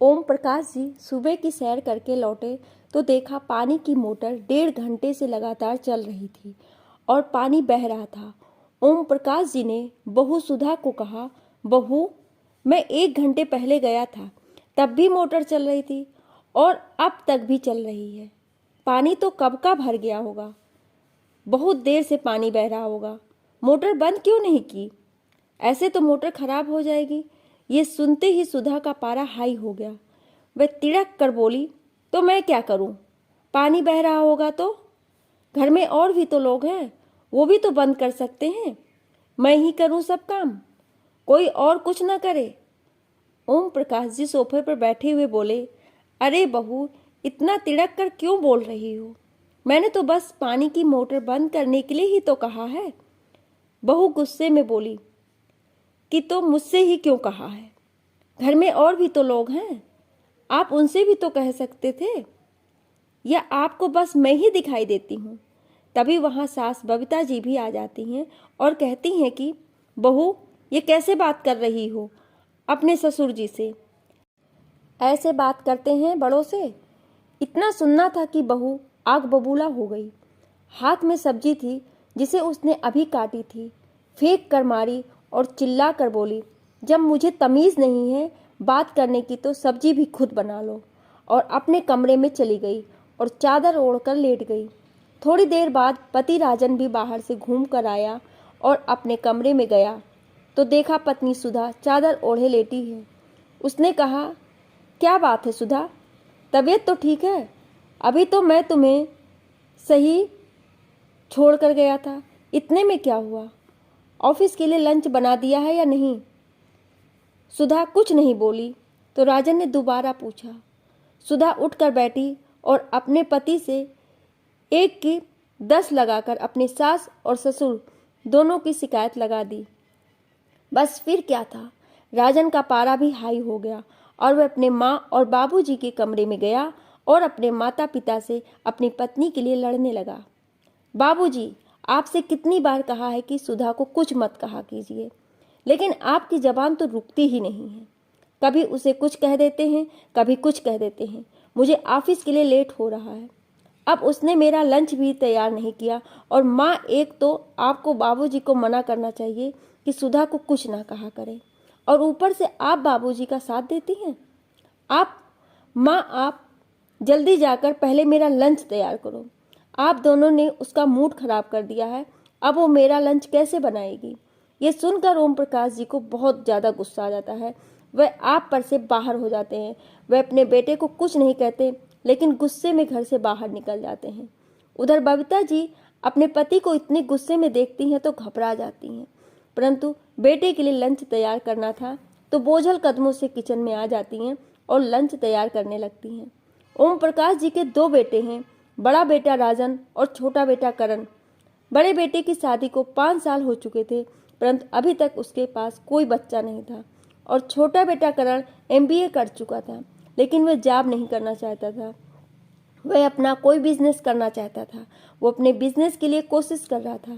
ओम प्रकाश जी सुबह की सैर करके लौटे तो देखा पानी की मोटर 1.5 घंटे से लगातार चल रही थी और पानी बह रहा था। ओम प्रकाश जी ने बहू सुधा को कहा, बहू, मैं 1 घंटे पहले गया था, तब भी मोटर चल रही थी और अब तक भी चल रही है। पानी तो कब का भर गया होगा, बहुत देर से पानी बह रहा होगा। मोटर बंद क्यों नहीं की? ऐसे तो मोटर खराब हो जाएगी। ये सुनते ही सुधा का पारा हाई हो गया। वह तिड़क कर बोली, तो मैं क्या करूं? पानी बह रहा होगा तो घर में और भी तो लोग हैं, वो भी तो बंद कर सकते हैं। मैं ही करूं सब काम, कोई और कुछ ना करे। ओम प्रकाश जी सोफे पर बैठे हुए बोले, अरे बहू, इतना तिड़क कर क्यों बोल रही हो? मैंने तो बस पानी की मोटर बंद करने के लिए ही तो कहा है। बहू गुस्से में बोली कि तो मुझसे ही क्यों कहा है? घर में और भी तो लोग हैं, आप उनसे भी तो कह सकते थे। या आपको बस मैं ही दिखाई देती हूँ? तभी वहाँ सास बबीता जी भी आ जाती हैं और कहती हैं कि बहू, ये कैसे बात कर रही हो अपने ससुर जी से? ऐसे बात करते हैं बड़ों से? इतना सुनना था कि बहू आग बबूला हो गई। हाथ में सब्जी थी जिसे उसने अभी काटी थी, फेंक कर मारी और चिल्ला कर बोली, जब मुझे तमीज़ नहीं है बात करने की तो सब्जी भी खुद बना लो। और अपने कमरे में चली गई और चादर ओढ़कर लेट गई। थोड़ी देर बाद पति राजन भी बाहर से घूम कर आया और अपने कमरे में गया तो देखा पत्नी सुधा चादर ओढ़े लेटी है। उसने कहा, क्या बात है सुधा, तबीयत तो ठीक है? अभी तो मैं तुम्हें सही छोड़ कर गया था, इतने में क्या हुआ? ऑफिस के लिए लंच बना दिया है या नहीं? सुधा कुछ नहीं बोली तो राजन ने दोबारा पूछा। सुधा उठकर बैठी और अपने पति से 1 की 10 लगाकर अपनी सास और ससुर दोनों की शिकायत लगा दी। बस फिर क्या था, राजन का पारा भी हाई हो गया और वह अपने माँ और बाबूजी के कमरे में गया और अपने माता पिता से अपनी पत्नी के लिए लड़ने लगा। बाबूजी, आपसे कितनी बार कहा है कि सुधा को कुछ मत कहा कीजिए, लेकिन आपकी जबान तो रुकती ही नहीं है। कभी उसे कुछ कह देते हैं, कभी कुछ कह देते हैं। मुझे ऑफिस के लिए लेट हो रहा है। अब उसने मेरा लंच भी तैयार नहीं किया और माँ, एक तो आपको बाबूजी को मना करना चाहिए कि सुधा को कुछ ना कहा करें, और ऊपर से आप बाबूजी का साथ देती हैं। आप जल्दी जाकर पहले मेरा लंच तैयार करो। आप दोनों ने उसका मूड खराब कर दिया है, अब वो मेरा लंच कैसे बनाएगी? ये सुनकर ओम प्रकाश जी को बहुत ज़्यादा गुस्सा आ जाता है। वह आप पर से बाहर हो जाते हैं। वह अपने बेटे को कुछ नहीं कहते, लेकिन गुस्से में घर से बाहर निकल जाते हैं। उधर बबीता जी अपने पति को इतने गुस्से में देखती हैं तो घबरा जाती हैं, परंतु बेटे के लिए लंच तैयार करना था तो बोझल कदमों से किचन में आ जाती हैं और लंच तैयार करने लगती हैं। ओम प्रकाश जी के 2 बेटे हैं, बड़ा बेटा राजन और छोटा बेटा करण। बड़े बेटे की शादी को 5 साल हो चुके थे, परंतु अभी तक उसके पास कोई बच्चा नहीं था। और छोटा बेटा करण MBA कर चुका था, लेकिन वह जॉब नहीं करना चाहता था। वह अपना कोई बिजनेस करना चाहता था। वो अपने बिजनेस के लिए कोशिश कर रहा था।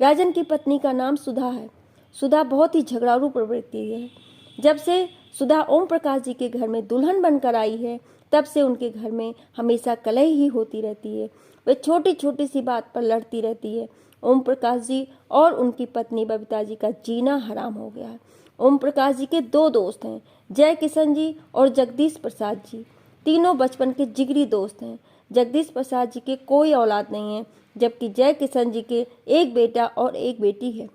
राजन की पत्नी का नाम सुधा है। सुधा बहुत ही झगड़ालू प्रवृत्ति है। जब से सुधा ओम प्रकाश जी के घर में दुल्हन बनकर आई है, तब से उनके घर में हमेशा कलह ही होती रहती है। वे छोटी छोटी सी बात पर लड़ती रहती है। ओम प्रकाश जी और उनकी पत्नी बबीता जी का जीना हराम हो गया है। ओम प्रकाश जी के 2 दोस्त हैं, जय किशन जी और जगदीश प्रसाद जी। तीनों बचपन के जिगरी दोस्त हैं। जगदीश प्रसाद जी के कोई औलाद नहीं है, जबकि जय किशन जी के 1 बेटा और 1 बेटी है।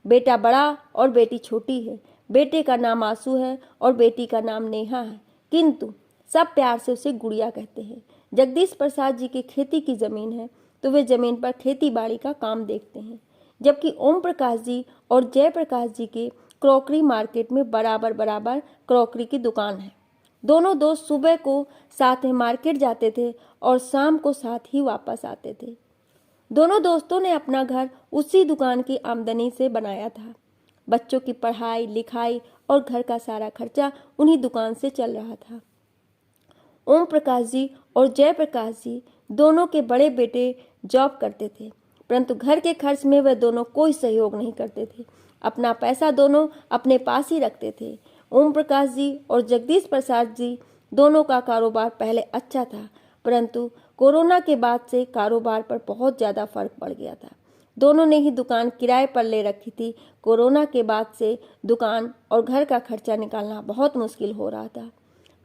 बेटा बड़ा और बेटी छोटी है। बेटे का नाम आंसू है और बेटी का नाम नेहा है, किंतु सब प्यार से उसे गुड़िया कहते हैं। जगदीश प्रसाद जी की खेती की ज़मीन है, तो वे ज़मीन पर खेती बाड़ी का काम देखते हैं, जबकि ओम प्रकाश जी और जय प्रकाश जी के क्रॉकरी मार्केट में बराबर बराबर क्रॉकरी की दुकान है। दोनों दोस्त सुबह को साथ में मार्केट जाते थे और शाम को साथ ही वापस आते थे। दोनों दोस्तों ने अपना घर उसी दुकान की आमदनी से बनाया था। बच्चों की पढ़ाई लिखाई और घर का सारा खर्चा उन्हीं दुकान से चल रहा था। ओम प्रकाश जी और जय प्रकाश जी दोनों के बड़े बेटे जॉब करते थे, परंतु घर के खर्च में वह दोनों कोई सहयोग नहीं करते थे। अपना पैसा दोनों अपने पास ही रखते थे। ओम प्रकाश जी और जगदीश प्रसाद जी दोनों का कारोबार पहले अच्छा था, परंतु कोरोना के बाद से कारोबार पर बहुत ज़्यादा फर्क पड़ गया था। दोनों ने ही दुकान किराए पर ले रखी थी। कोरोना के बाद से दुकान और घर का खर्चा निकालना बहुत मुश्किल हो रहा था।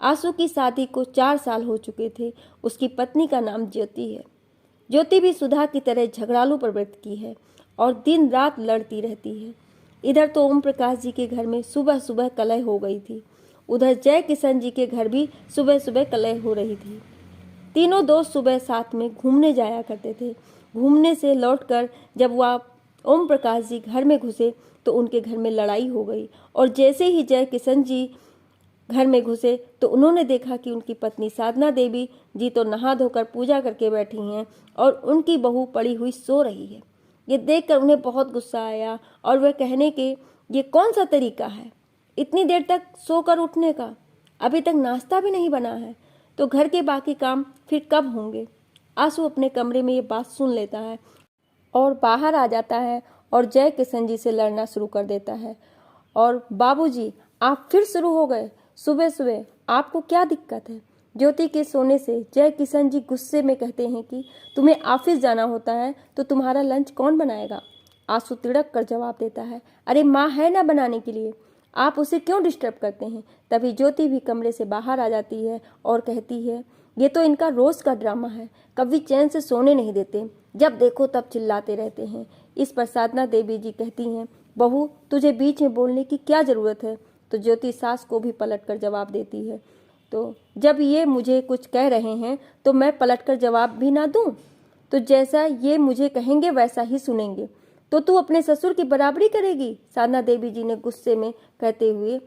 आशु की शादी को 4 साल हो चुके थे। उसकी पत्नी का नाम ज्योति है। ज्योति भी सुधा की तरह झगड़ालू प्रवृत्ति की है और दिन रात लड़ती रहती है। इधर तो ओम प्रकाश जी के घर में सुबह सुबह कलह हो गई थी, उधर जय किशन जी के घर भी सुबह सुबह कलह हो रही थी। तीनों दोस्त सुबह साथ में घूमने जाया करते थे। घूमने से लौटकर जब वह ओम प्रकाश जी घर में घुसे तो उनके घर में लड़ाई हो गई और जैसे ही जय किशन जी घर में घुसे तो उन्होंने देखा कि उनकी पत्नी साधना देवी जी तो नहा धोकर पूजा करके बैठी हैं और उनकी बहू पड़ी हुई सो रही है। ये देखकर उन्हें बहुत गुस्सा आया और वह कहने के ये कौन सा तरीका है, इतनी देर तक सोकर उठने का, अभी तक नाश्ता भी नहीं बना है, तो घर के बाकी काम फिर कब होंगे। आशु अपने कमरे में ये बात सुन लेता है और बाहर आ जाता है और जय किशन जी से लड़ना शुरू कर देता है। और बाबूजी, आप फिर शुरू हो गए, सुबह सुबह आपको क्या दिक्कत है। ज्योति के सोने से जय किशन जी गुस्से में कहते हैं कि तुम्हें ऑफिस जाना होता है तो तुम्हारा लंच कौन बनाएगा। आशु तिड़क कर जवाब देता है, अरे माँ है ना बनाने के लिए, आप उसे क्यों डिस्टर्ब करते हैं। तभी ज्योति भी कमरे से बाहर आ जाती है और कहती है, ये तो इनका रोज का ड्रामा है, कभी चैन से सोने नहीं देते, जब देखो तब चिल्लाते रहते हैं। इस पर साधना देवी जी कहती हैं, बहू तुझे बीच में बोलने की क्या जरूरत है। तो ज्योति सास को भी पलटकर जवाब देती है, तो जब ये मुझे कुछ कह रहे हैं तो मैं पलटकर जवाब भी ना दूं, तो जैसा ये मुझे कहेंगे वैसा ही सुनेंगे, तो तू अपने ससुर की बराबरी करेगी। साधना देवी जी ने गुस्से में कहते हुए।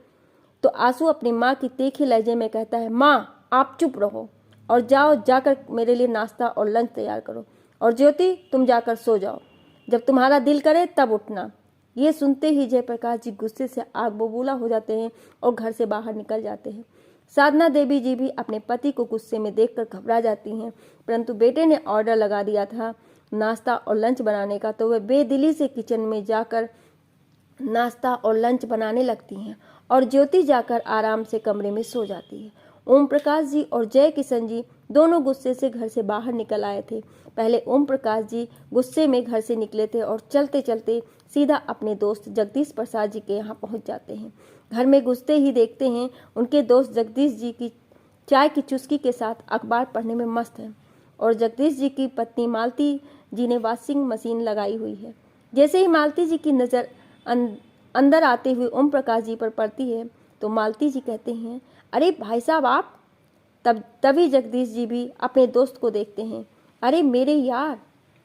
तो आशु अपनी माँ की तीखे लहजे में कहता है, माँ आप चुप रहो और जाओ जाकर मेरे लिए नाश्ता और लंच तैयार करो, और ज्योति तुम जाकर सो जाओ, जब तुम्हारा दिल करे तब उठना। ये सुनते ही जयप्रकाश जी गुस्से से आग बबूला हो जाते हैं और घर से बाहर निकल जाते हैं। साधना देवी जी भी अपने पति को गुस्से में देखकर घबरा जाती हैं, परंतु बेटे ने ऑर्डर लगा दिया था नाश्ता और लंच बनाने का, तो वह बेदिली से किचन में जाकर नाश्ता और लंच बनाने लगती हैं और ज्योति जाकर आराम से कमरे में सो जाती है। ओम प्रकाश जी और जय किशन जी दोनों गुस्से से घर से बाहर निकल आए थे। पहले ओम प्रकाश जी गुस्से में घर से निकले थे और चलते चलते सीधा अपने दोस्त जगदीश प्रसाद जी के यहाँ पहुँच जाते हैं। घर में घुसते ही देखते हैं उनके दोस्त जगदीश जी की चाय की चुस्की के साथ अखबार पढ़ने में मस्त हैं और जगदीश जी की पत्नी मालती जी ने वॉशिंग मशीन लगाई हुई है। जैसे ही मालती जी की नज़र अंदर आते हुए ओम प्रकाश जी पर पड़ती है तो मालती जी कहते हैं, अरे भाई साहब आप। तभी जगदीश जी भी अपने दोस्त को देखते हैं, अरे मेरे यार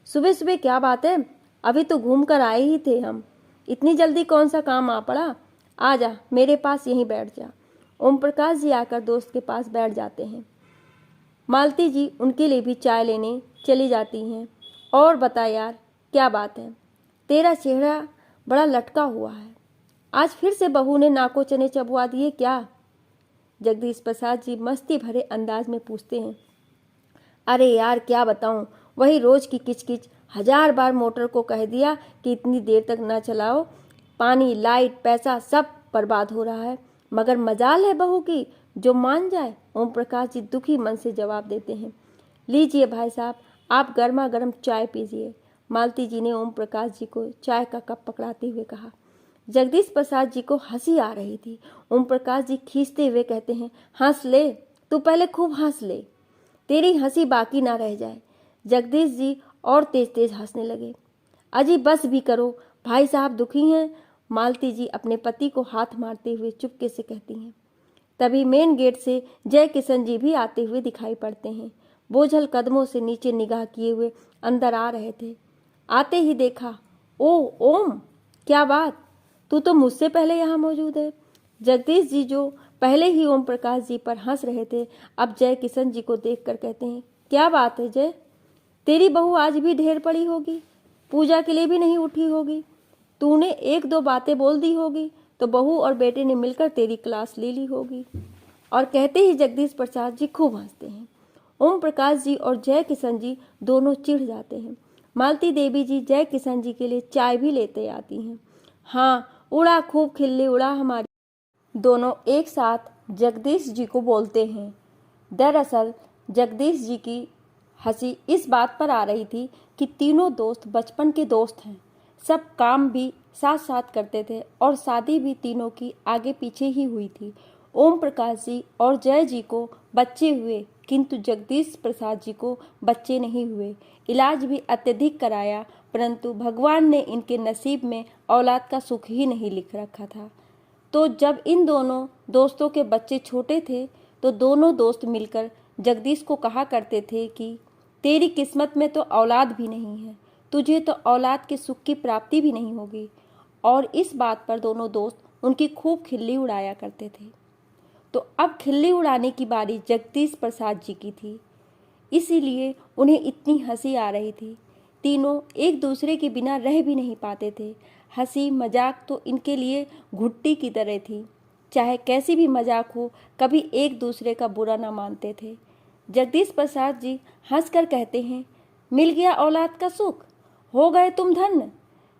सुबह सुबह क्या बात है, अभी तो घूम कर आए ही थे हम, इतनी जल्दी कौन सा काम आ पड़ा, आ जा मेरे पास यहीं बैठ जा। ओम प्रकाश जी आकर दोस्त के पास बैठ जाते हैं। मालती जी उनके लिए भी चाय लेने चली जाती हैं। और बता यार क्या बात है, तेरा चेहरा बड़ा लटका हुआ है, आज फिर से बहू ने नाको चने चबवा दिए क्या। जगदीश प्रसाद जी मस्ती भरे अंदाज में पूछते हैं, अरे यार क्या बताऊं, वही रोज की किचकिच, 1000 बार मोटर को कह दिया कि इतनी देर तक ना चलाओ, पानी लाइट पैसा सब बर्बाद हो रहा है, मगर मजाल है बहू की जो मान जाए। ओम प्रकाश जी दुखी मन से जवाब देते हैं, लीजिए भाई साहब आप गर्मा गर्म चाय पीजिए। मालती जी ने ओम प्रकाश जी को चाय का कप पकड़ाते हुए कहा। जगदीश प्रसाद जी को हंसी आ रही थी। ओम प्रकाश जी खींचते हुए कहते हैं, हंस ले, तू पहले खूब हंस ले, तेरी हंसी बाकी ना रह जाए। जगदीश जी और तेज तेज हंसने लगे। अजी बस भी करो, भाई साहब दुखी हैं। मालती जी अपने पति को हाथ मारते हुए चुपके से कहती हैं। तभी मेन गेट से जय किशन जी भी आते हुए दिखाई पड़ते हैं। बोझल कदमों से नीचे निगाह किए हुए अंदर आ रहे थे। आते ही देखा, ओ ओम क्या बात, तू तो मुझसे पहले यहाँ मौजूद है। जगदीश जी जो पहले ही ओम प्रकाश जी पर हंस रहे थे अब जय किशन जी को देखकर कहते हैं, क्या बात है जय, तेरी बहू आज भी ढेर पड़ी होगी, पूजा के लिए भी नहीं उठी होगी, तूने 1-2 बातें बोल दी होगी तो बहू और बेटे ने मिलकर तेरी क्लास ले ली होगी। और कहते ही जगदीश प्रसाद जी खूब हंसते हैं। ओम प्रकाश जी और जय किशन जी दोनों चिढ़ जाते हैं। मालती देवी जी जय किशन जी के लिए चाय भी लेते आती हैं। हाँ उड़ा खूब खिल्ली उड़ा हमारी। दोनों एक साथ जगदीश जी को बोलते हैं, दरअसल जगदीश जी की हंसी इस बात पर आ रही थी कि तीनों दोस्त बचपन के दोस्त हैं। सब काम भी साथ साथ करते थे और शादी भी तीनों की आगे पीछे ही हुई थी। ओम प्रकाश जी और जय जी को बच्चे हुए, किंतु जगदीश प्रसाद जी को बच्चे नहीं हुए। इलाज भी अत्यधिक कराया, परंतु भगवान ने इनके नसीब में औलाद का सुख ही नहीं लिख रखा था। तो जब इन दोनों दोस्तों के बच्चे छोटे थे तो दोनों दोस्त मिलकर जगदीश को कहा करते थे कि तेरी किस्मत में तो औलाद भी नहीं है, तुझे तो औलाद के सुख की प्राप्ति भी नहीं होगी। और इस बात पर दोनों दोस्त उनकी खूब खिल्ली उड़ाया करते थे। तो अब खिल्ली उड़ाने की बारी जगदीश प्रसाद जी की थी, इसीलिए उन्हें इतनी हंसी आ रही थी। तीनों एक दूसरे के बिना रह भी नहीं पाते थे। हंसी मजाक तो इनके लिए घुट्टी की तरह थी। चाहे कैसी भी मजाक हो, कभी एक दूसरे का बुरा ना मानते थे। जगदीश प्रसाद जी हंसकर कहते हैं, मिल गया औलाद का सुख, हो गए तुम धन्य।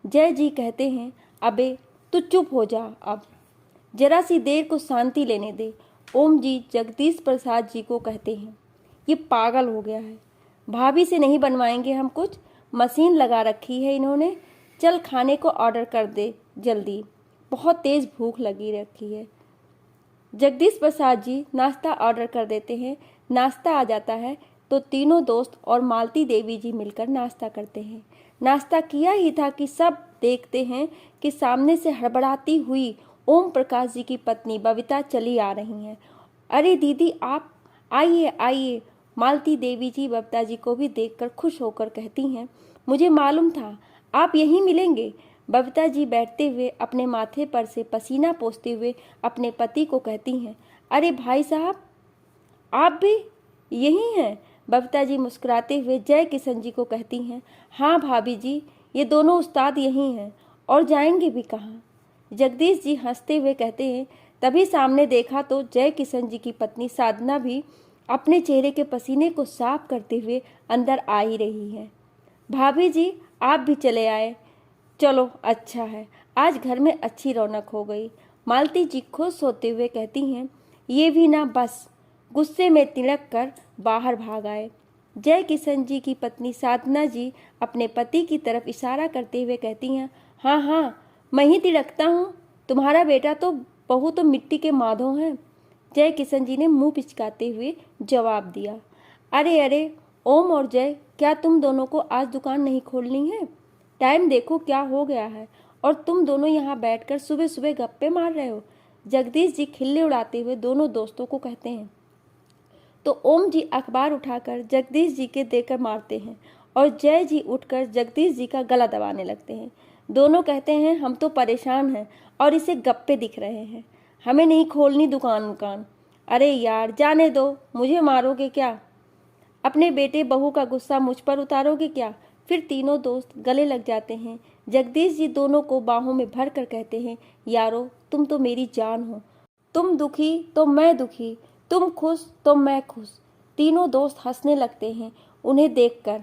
जय जी कहते हैं, अबे तू चुप हो जा, अब जरा सी देर को शांति लेने दे। ओम जी जगदीश प्रसाद जी को कहते हैं, ये पागल हो गया है, भाभी से नहीं बनवाएंगे हम कुछ, मशीन लगा रखी है इन्होंने, चल खाने को ऑर्डर कर दे जल्दी, बहुत तेज भूख लगी रखी है। जगदीश प्रसाद जी नाश्ता ऑर्डर कर देते हैं। नाश्ता आ जाता है तो तीनों दोस्त और मालती देवी जी मिलकर नाश्ता करते हैं। नाश्ता किया ही था कि सब देखते हैं कि सामने से हड़बड़ाती हुई ओम प्रकाश जी की पत्नी बबीता चली आ रही हैं। अरे दीदी आप आइए आइए। मालती देवी जी बबीता जी को भी देखकर खुश होकर कहती हैं, मुझे मालूम था आप यहीं मिलेंगे। बबीता जी बैठते हुए अपने माथे पर से पसीना पोंछते हुए अपने पति को कहती हैं, अरे भाई साहब आप भी यहीं हैं। बबीता जी मुस्कुराते हुए जय किशन जी को कहती हैं, हाँ भाभी जी, ये दोनों उस्ताद यहीं हैं और जाएंगे भी कहाँ। जगदीश जी हंसते हुए कहते हैं, तभी सामने देखा तो जय किशन जी की पत्नी साधना भी अपने चेहरे के पसीने को साफ करते हुए अंदर आ ही रही है। भाभी जी आप भी चले आए, चलो अच्छा है, आज घर में अच्छी रौनक हो गई। मालती जी खुश होते हुए कहती हैं, ये भी ना बस, गुस्से में तिलक कर बाहर भाग आए। जय किशन जी की पत्नी साधना जी अपने पति की तरफ इशारा करते हुए कहती हैं, हाँ हाँ मैं ही तिलकता हूँ, तुम्हारा बेटा तो बहू तो मिट्टी के माधो हैं। जय किशन जी ने मुंह पिचकाते हुए जवाब दिया, अरे अरे ओम और जय, क्या तुम दोनों को आज दुकान नहीं खोलनी है? टाइम देखो क्या हो गया है और तुम दोनों यहाँ बैठकर सुबह सुबह गप्पे मार रहे हो। जगदीश जी खिल्ली उड़ाते हुए दोनों दोस्तों को कहते हैं। तो ओम जी अखबार उठाकर जगदीश जी के देकर मारते हैं और जय जी उठकर जगदीश जी का गला दबाने लगते हैं। दोनों कहते हैं, हम तो परेशान हैं और इसे गप्पे दिख रहे हैं, हमें नहीं खोलनी दुकान। अरे यार जाने दो, मुझे मारोगे क्या? अपने बेटे बहू का गुस्सा मुझ पर उतारोगे क्या? फिर तीनों दोस्त गले लग जाते हैं। जगदीश जी दोनों को बाहों में भर कर कहते हैं, यारो तुम तो मेरी जान हो, तुम दुखी तो मैं दुखी, तुम खुश तो मैं खुश। तीनों दोस्त हंसने लगते हैं उन्हें देखकर।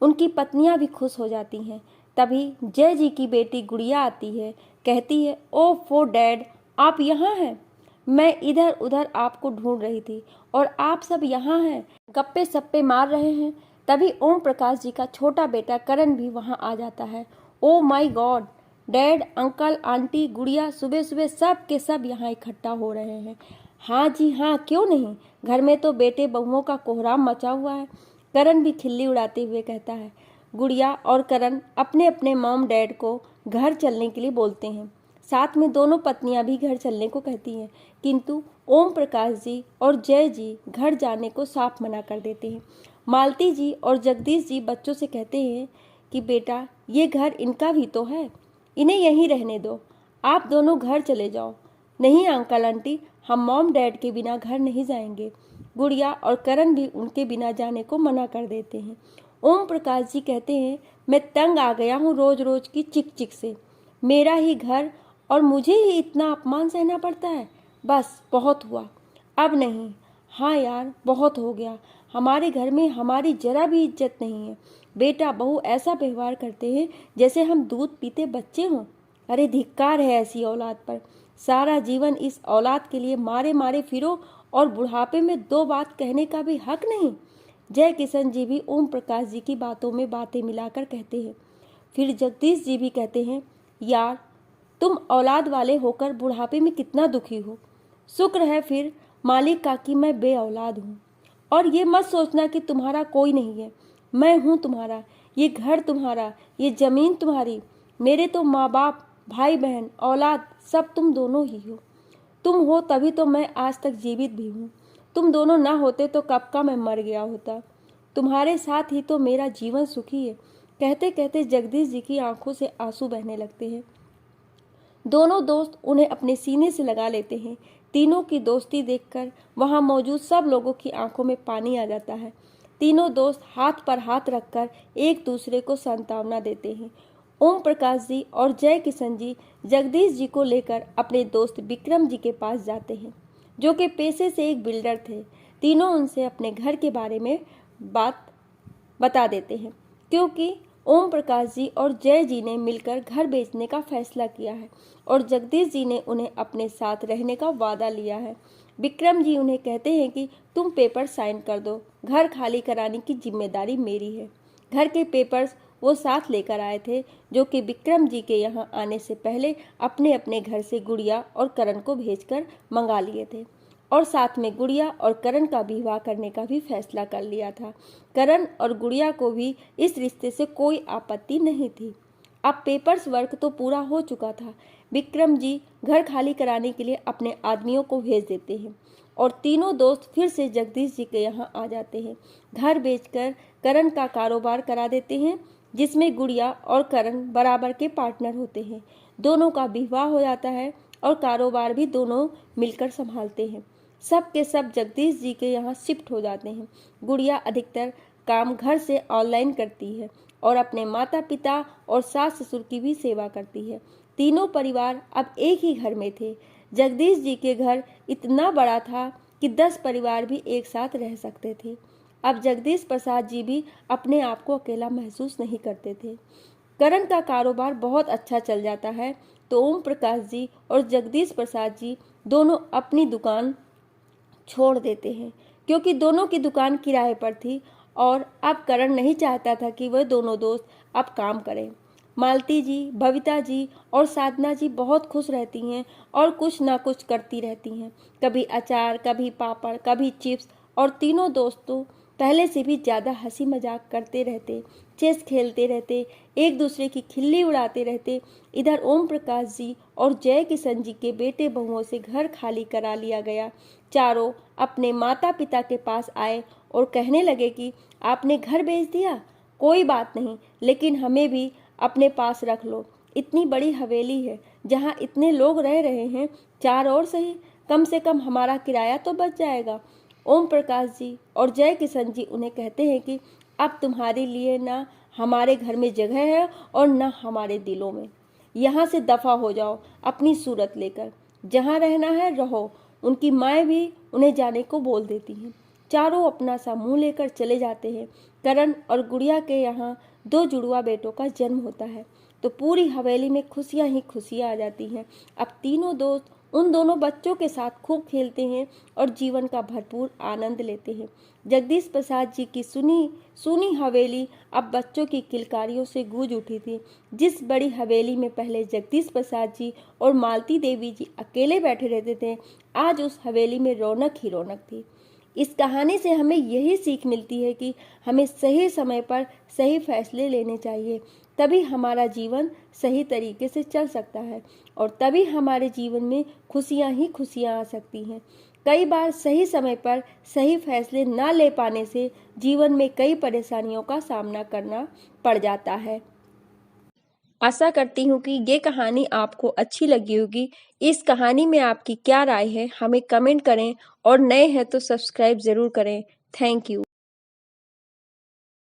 उनकी पत्नियां भी खुश हो जाती हैं। तभी जय जी की बेटी गुड़िया आती है, कहती है, ओ फो डैड आप यहाँ हैं, मैं इधर उधर आपको ढूंढ रही थी और आप सब यहाँ हैं, गप्पे सप्पे मार रहे हैं। तभी ओम प्रकाश जी का छोटा बेटा करण भी वहाँ आ जाता है। Oh my God, dad uncle aunty गुड़िया सुबह सुबह सब के सब यहाँ इकट्ठा हो रहे हैं। हाँ जी हाँ, क्यों नहीं, घर में तो बेटे बहुओं का कोहराम मचा हुआ है। करण भी खिल्ली उड़ाते हुए कहता है। गुड़िया और करण अपने अपने मॉम डैड को घर चलने के लिए बोलते हैं। साथ में दोनों पत्नियां भी घर चलने को कहती हैं, किंतु ओम प्रकाश जी और जय जी घर जाने को साफ मना कर देते हैं। मालती जी और जगदीश जी बच्चों से कहते हैं कि बेटा ये घर इनका भी तो है, इन्हें यहीं रहने दो, आप दोनों घर चले जाओ। नहीं अंकल आंटी, हम मॉम डैड के बिना घर नहीं जाएंगे। गुड़िया और करण भी उनके बिना जाने को मना कर देते हैं। ओम प्रकाश जी कहते हैं, मैं तंग आ गया हूँ रोज रोज की चिक चिक से, मेरा ही घर और मुझे ही इतना अपमान सहना पड़ता है, बस बहुत हुआ, अब नहीं। हाँ यार बहुत हो गया, हमारे घर में हमारी जरा भी इज्जत नहीं है, बेटा बहू ऐसा व्यवहार करते हैं जैसे हम दूध पीते बच्चे हों। अरे धिक्कार है ऐसी औलाद पर, सारा जीवन इस औलाद के लिए मारे मारे फिरो और बुढ़ापे में दो बात कहने का भी हक नहीं। जय किशन जी भी ओम प्रकाश जी की बातों में बातें मिलाकर कहते हैं। फिर जगदीश जी भी कहते हैं, यार तुम औलाद वाले होकर बुढ़ापे में कितना दुखी हो। शुक्र है फिर मालिक का कि मैं बे औलाद हूँ। और ये मत सोचना कि तुम्हारा कोई नहीं है, मैं हूँ तुम्हारा, ये घर तुम्हारा, ये जमीन तुम्हारी, मेरे तो माँ बाप, भाई बहन, औलाद सब तुम दोनों ही हो। तुम हो तभी तो मैं आज तक जीवित भी हूँ। तुम दोनों ना होते तो कब का मैं मर गया होता। तुम्हारे साथ ही तो मेरा जीवन सुखी है। कहते कहते जगदीश जी की आंखों से आंसू बहने लगते हैं। दोनों दोस्त उन्हें अपने सीने से लगा लेते हैं। तीनों की दोस्ती देखकर वहां मौजूद सब लोगों की आंखों में पानी आ जाता है। तीनों दोस्त हाथ पर हाथ रखकर एक दूसरे को सांत्वना देते हैं। ओम प्रकाश जी और जय किशन जी जगदीश जी को लेकर अपने दोस्त विक्रम जी के पास जाते हैं, जो कि पेशे से एक बिल्डर थे। तीनों उनसे अपने घर के बारे में बात बता देते हैं, क्योंकि ओम प्रकाश जी और जय जी ने मिलकर घर बेचने का फैसला किया है और जगदीश जी ने उन्हें अपने साथ रहने का वादा लिया है। विक्रम जी उन्हें कहते हैं कि तुम पेपर साइन कर दो, घर खाली कराने की जिम्मेदारी मेरी है। घर के पेपर्स वो साथ लेकर आए थे, जो कि विक्रम जी के यहाँ आने से पहले अपने अपने घर से गुड़िया और करण को भेजकर मंगा लिए थे और साथ में गुड़िया और करण का विवाह करने का भी फैसला कर लिया था। करण और गुड़िया को भी इस रिश्ते से कोई आपत्ति नहीं थी। अब पेपर्स वर्क तो पूरा हो चुका था। विक्रम जी घर खाली कराने के लिए अपने आदमियों को भेज देते हैं और तीनों दोस्त फिर से जगदीश जी के यहाँ आ जाते हैं। घर बेचकर करण का कारोबार करा देते हैं, जिसमें गुड़िया और करण बराबर के पार्टनर होते हैं। दोनों का विवाह हो जाता है और कारोबार भी दोनों मिलकर संभालते हैं। सब के सब जगदीश जी के यहाँ शिफ्ट हो जाते हैं। गुड़िया अधिकतर काम घर से ऑनलाइन करती है और अपने माता पिता और सास ससुर की भी सेवा करती है। तीनों परिवार अब एक ही घर में थे। जगदीश जी के घर इतना बड़ा था कि 10 परिवार भी एक साथ रह सकते थे। अब जगदीश प्रसाद जी भी अपने आप को अकेला महसूस नहीं करते थे। करण का कारोबार बहुत अच्छा चल जाता है तो ओम प्रकाश जी और जगदीश प्रसाद जी दोनों अपनी दुकान छोड़ देते हैं, क्योंकि दोनों की दुकान किराए पर थी और अब करण नहीं चाहता था कि वह दोनों दोस्त अब काम करें। मालती जी, बबीता जी और साधना जी बहुत खुश रहती हैं और कुछ ना कुछ करती रहती हैं। कभी अचार, कभी पापड़, कभी चिप्स और तीनों दोस्तों पहले से भी ज़्यादा हंसी मजाक करते रहते, चेस खेलते रहते, एक दूसरे की खिल्ली उड़ाते रहते। इधर ओम प्रकाश जी और जय किशन जी के बेटे बहुओं से घर खाली करा लिया गया। चारों अपने माता पिता के पास आए और कहने लगे कि आपने घर बेच दिया, कोई बात नहीं, लेकिन हमें भी अपने पास रख लो। इतनी बड़ी हवेली है, जहाँ इतने लोग रह रहे हैं, 4 और सही, कम से कम हमारा किराया तो बच जाएगा। ओम प्रकाश जी और जय किशन जी उन्हें कहते हैं कि अब तुम्हारे लिए ना हमारे घर में जगह है और ना हमारे दिलों में। यहाँ से दफा हो जाओ अपनी सूरत लेकर, जहाँ रहना है रहो। उनकी माएँ भी उन्हें जाने को बोल देती हैं। चारों अपना सा मुंह लेकर चले जाते हैं। करण और गुड़िया के यहाँ 2 जुड़वा बेटों का जन्म होता है तो पूरी हवेली में खुशियाँ ही खुशियाँ आ जाती हैं। अब तीनों दोस्त उन दोनों बच्चों के साथ खूब खेलते हैं और जीवन का भरपूर आनंद लेते हैं। जगदीश प्रसाद जी की सुनी हवेली अब बच्चों की किलकारियों से गूंज उठी थी। जिस बड़ी हवेली में पहले जगदीश प्रसाद जी और मालती देवी जी अकेले बैठे रहते थे, आज उस हवेली में रौनक ही रौनक थी। इस कहानी से हमें यही सीख मिलती है कि हमें सही समय पर सही फैसले लेने चाहिए, तभी हमारा जीवन सही तरीके से चल सकता है और तभी हमारे जीवन में खुशियाँ ही खुशियाँ आ सकती हैं। कई बार सही समय पर सही फैसले ना ले पाने से जीवन में कई परेशानियों का सामना करना पड़ जाता है। आशा करती हूँ कि ये कहानी आपको अच्छी लगी होगी। इस कहानी में आपकी क्या राय है हमें कमेंट करें और नए हैं तो सब्सक्राइब ज़रूर करें। Thank you.